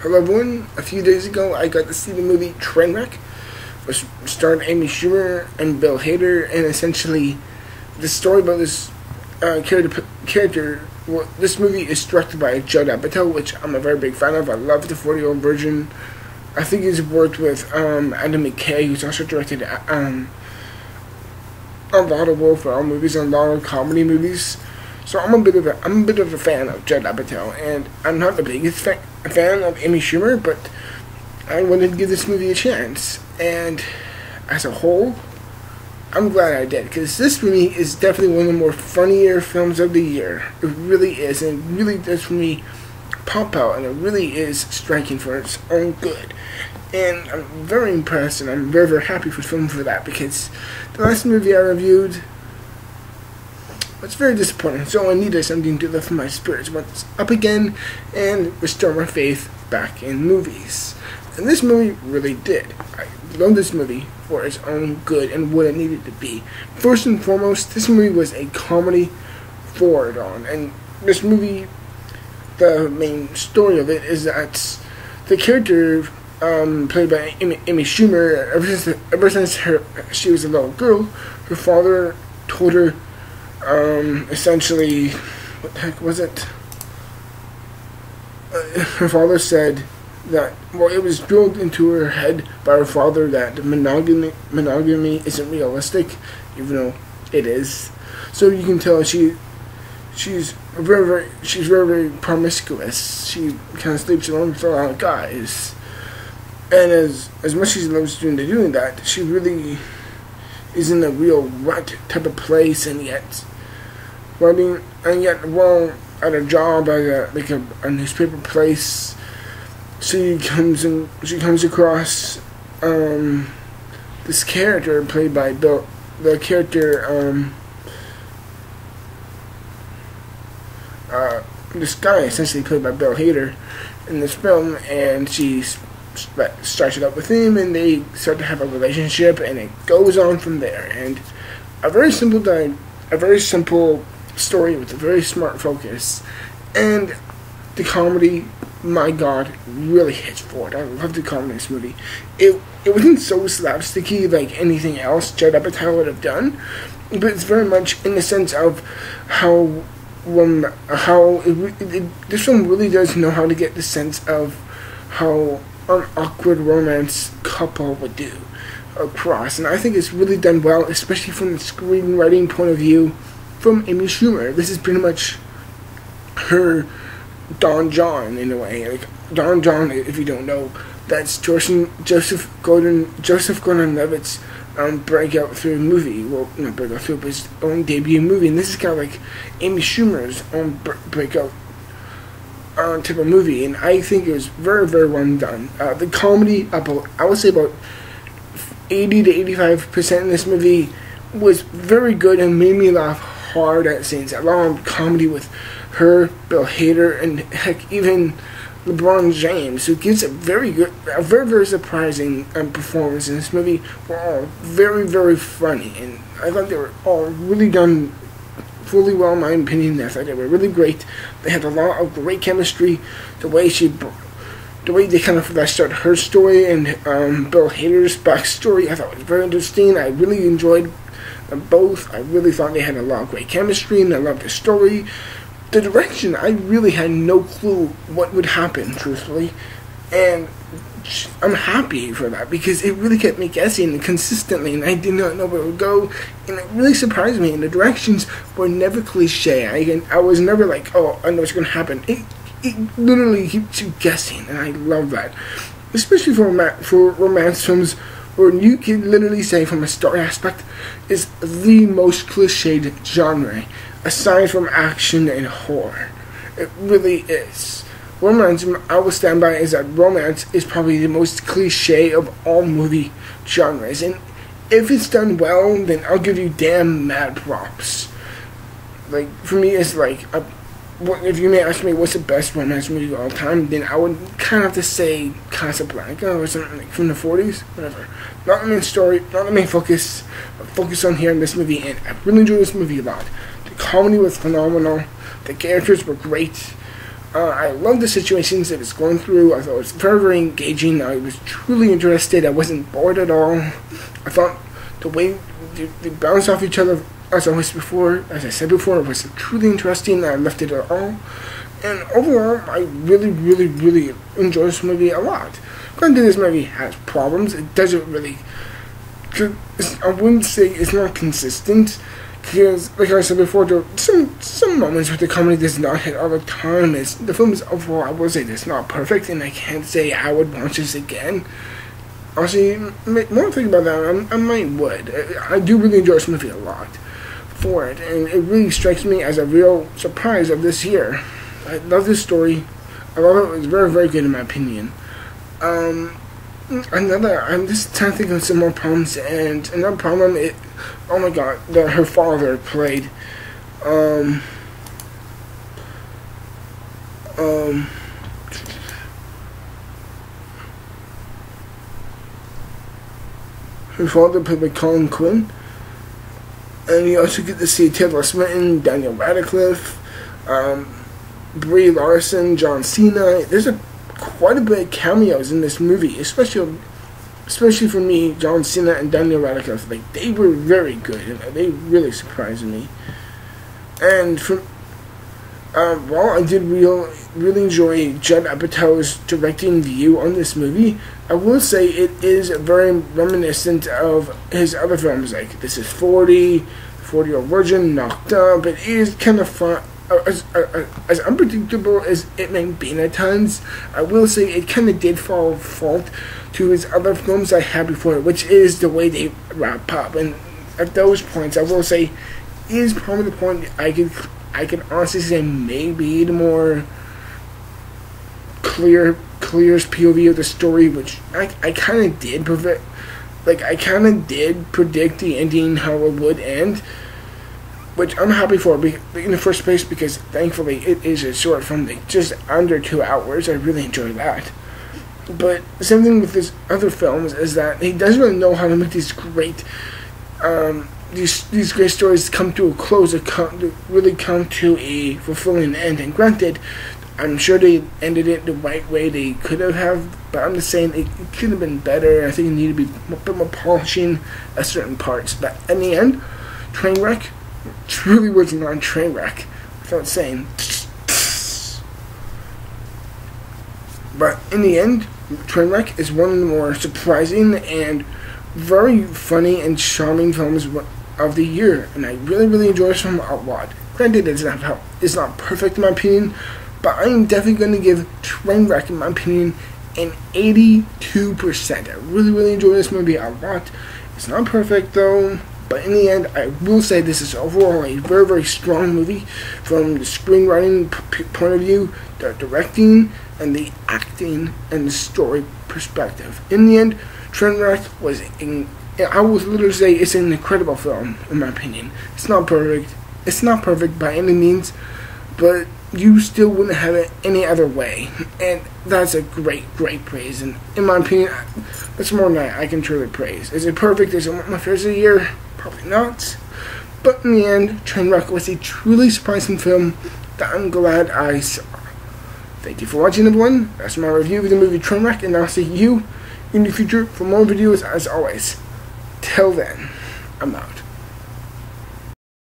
Hello everyone, a few days ago I got to see the movie Trainwreck, which starred Amy Schumer and Bill Hader, and essentially the story about this character. Well, this movie is directed by Judd, which I'm a very big fan of. I love the 40-year-old version. I think he's worked with Adam McKay, who's also directed a lot of worthwhile movies and a lot of comedy movies. So I'm a bit of a fan of Judd Apatow, and I'm not the biggest fan of Amy Schumer, but I wanted to give this movie a chance. And as a whole, I'm glad I did, because this movie is definitely one of the more funnier films of the year. It really is, and it really does for me pop out, and it really is striking for its own good. And I'm very impressed, and I'm very, very happy for the film for that, because the last movie I reviewed was very disappointing, so I needed something to lift my spirits once up again and restore my faith back in movies. And this movie really did. I love this movie for its own good and what it needed to be. First and foremost, this movie was a comedy forward on, and this movie, the main story of it is that the character played by Amy Schumer, ever since she was a little girl, her father told her essentially, what the heck was it? Her father said that, well, it was drilled into her head by her father that monogamy isn't realistic, even though it is. So you can tell she's very promiscuous. She kind of sleeps around with a lot of guys, and as much as she loves doing that, she really is in a real rut type of place, and yet while at a job at a newspaper place, she comes across this character played by Bill. The character, this guy essentially played by Bill Hader in this film, and she starts it up with him, and they start to have a relationship, and it goes on from there. And a very simple story with a very smart focus, and the comedy, my God, really hits forward. I love the comedy in this movie. It wasn't so slapsticky like anything else Judd Apatow would have done, but it's very much in the sense of how this film really does know how to get the sense of how an awkward romance couple would do across, and I think it's really done well, especially from the screenwriting point of view from Amy Schumer. This is pretty much her Don John in a way. Like Don John, if you don't know, that's Joseph Gordon-Levitt's breakout through movie. Well, not breakout through, but his own debut movie. And this is kind of like Amy Schumer's own breakout type of movie, and I think it was very, very well done. The comedy, I would say about 80 to 85% in this movie was very good and made me laugh hard at scenes. A lot of comedy with her, Bill Hader, and heck, even LeBron James, who gives a very, very surprising performance in this movie. Were all very, very funny, and I thought they were all really done fully well, in my opinion. I thought they were really great. They had a lot of great chemistry. The way they kind of fleshed out her story and Bill Hader's backstory, I thought was very interesting. I really enjoyed them both. I really thought they had a lot of great chemistry, and I loved the story. The direction, I really had no clue what would happen, truthfully, and I'm happy for that, because it really kept me guessing consistently, and I did not know where it would go, and it really surprised me. And the directions were never cliche. I was never like, oh, I know what's going to happen. It literally keeps you guessing, and I love that, especially for romance films, where you can literally say, from a story aspect, is the most cliched genre, aside from action and horror. It really is. Romance, I will stand by, is that romance is probably the most cliche of all movie genres, and if it's done well, then I'll give you damn mad props. Like, for me, it's like, if you may ask me what's the best romance movie of all time, then I would kind of have to say Casablanca or something like from the 40s, whatever. Not the main story, not the main focus, but focus on here in this movie, and I really enjoyed this movie a lot. The comedy was phenomenal, the characters were great. I loved the situations it was going through. I thought it was very, very engaging. I was truly interested. I wasn't bored at all. I thought the way they bounced off each other, as I said before, it was truly interesting. I loved it at all. And overall, I really, really, really enjoy this movie a lot. Granted, this movie has problems. It doesn't really... I wouldn't say it's not consistent. Because, like I said before, there are some moments where the comedy does not hit all the time. The film is overall, I will say, it's not perfect, and I can't say I would watch this again. Honestly, more think about that, I might would. I do really enjoy this movie a lot for it, and it really strikes me as a real surprise of this year. I love this story. I love it. It was very, very good in my opinion. I'm just trying to think of some more problems, and another problem, oh my god, her father played, her father played by Colin Quinn, and you also get to see Taylor Swinton, Daniel Radcliffe, Brie Larson, John Cena. There's quite a bit of cameos in this movie, especially for me, John Cena and Daniel Radcliffe. Like, they were very good, and they really surprised me. And while I did really enjoy Judd Apatow's directing view on this movie, I will say it is very reminiscent of his other films, like This Is 40, 40-Year-Old Virgin, Knocked Up. It is kind of fun. As unpredictable as it may be at times, I will say it kind of did fall fault to his other films I had before, which is the way they wrap up. And at those points, I will say, is probably the point I could honestly say maybe the more clearest POV of the story, which I kind of did predict. Like, I kind of did predict the ending, how it would end, which I'm happy for in the first place, because thankfully it is a short film, like just under 2 hours. I really enjoy that. But the same thing with his other films is that he doesn't really know how to make these great these great stories come to a close, to really come to a fulfilling end. And granted, I'm sure they ended it the right way they could have, but I'm just saying it could have been better. I think it needed to be a bit more polishing at certain parts. But in the end, Trainwreck truly was not a train wreck, without saying. But in the end, Trainwreck is one of the more surprising and very funny and charming films of the year, and I really, really enjoy this film a lot. Granted, it's not perfect in my opinion, but I am definitely going to give Trainwreck, in my opinion, an 82%. I really, really enjoy this movie a lot. It's not perfect though, but in the end, I will say this is overall a very, very strong movie from the screenwriting point of view, the directing, and the acting and the story perspective. In the end, Trainwreck I will literally say it's an incredible film, in my opinion. It's not perfect. It's not perfect by any means, but you still wouldn't have it any other way. And that's a great, great praise. And in my opinion, that's more than I can truly praise. Is it perfect? Is it one of my favorites of the year? Probably not. But in the end, Trainwreck was a truly surprising film that I'm glad I saw. Thank you for watching, everyone. That's my review of the movie Trainwreck, and I'll see you in the future for more videos as always. Till then, I'm out.